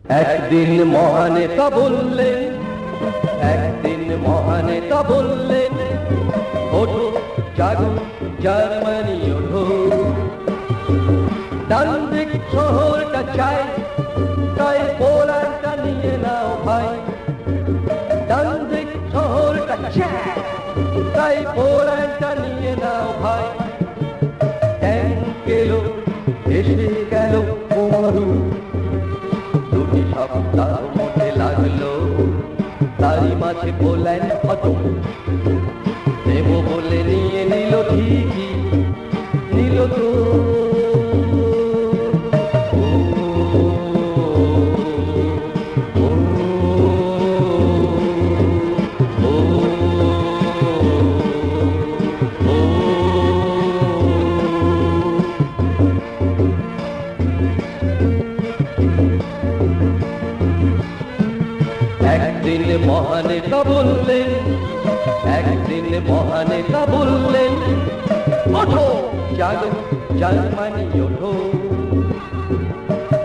একদিন মহানেতা বললেন, একদিন মহানেতা বললেন, ওঠো জাগো জার্মানি ওঠো, ডান দিক শহরটা চাই, তাই পোল্যান্ডটা নিয়ে নাও ভাই। ডান দিক শহরটা চাই, তাই পোল্যান্ডটা নিয়ে নাও ভাই। ট্যাঙ্ক এলো এসে গেল বোমারু, দুটি সপ্তাহ মধ্যে লাগলো, তারই মাঝে পোল্যান্ড খতম। দেব বলে নিয়ে নিল ঠিকই, নিল তো। একদিন মহানেতা বললেন, একদিন মহানেতা বললেন, ওঠো জাগো জার্মানি ওঠো,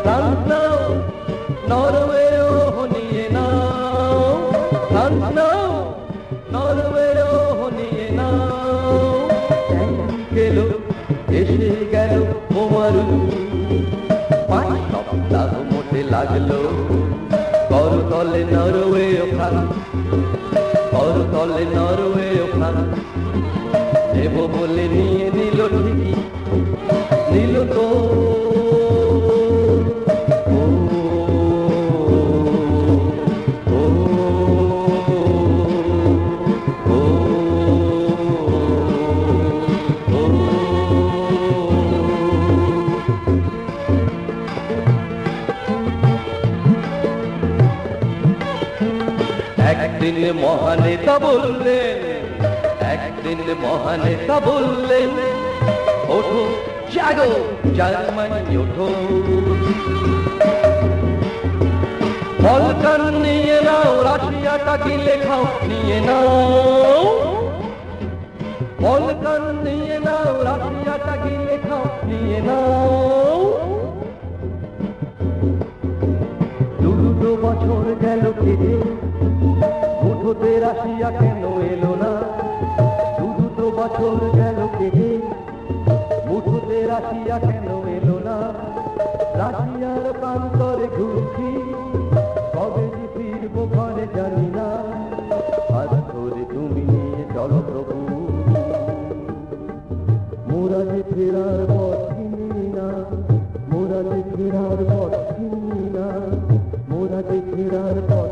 ফ্রান্স নাও নরওয়েও নিয়ে নাও, ফ্রান্স নাও নরওয়েও নিয়ে নাও। গেল এসে গেল বোমারু, 5 সপ্তাহ মোটে লাগলো, করতলে নরওয়ে ও ফ্রান্স, করতলে নরওয়ে ও ফ্রান্স। দেব বলে নিয়ে নিল ঠিকই, নিল তো। একদিন মহানেতা বললেন, একদিন মহানেতা বললেন, ওঠো জাগো জার্মানি ওঠো, বলকান নিয়ে নাও, রাশিয়াটা গিলে খাও নিয়ে নাও, বলকান নিয়ে নাও, রাশিয়াটা গিলে খাও নিয়ে নাও। 2 বছর গেল কেটে, মুঠোতে রাশিয়া কেন এলো না? 2 বছর গেল কেটে, মুঠোতে রাশিয়া কেন এলো না? রাশিয়ার প্রান্তরে ঘুরছি, কবে যে ফিরবো ঘরে জানি না। হাত ধরে তুমি নিয়ে চলো প্রভু, মোরা যে ফেরার পথ চিনি না, মোরা যে ফেরার পথ চিনি না, মোরা যে ফেরার পথ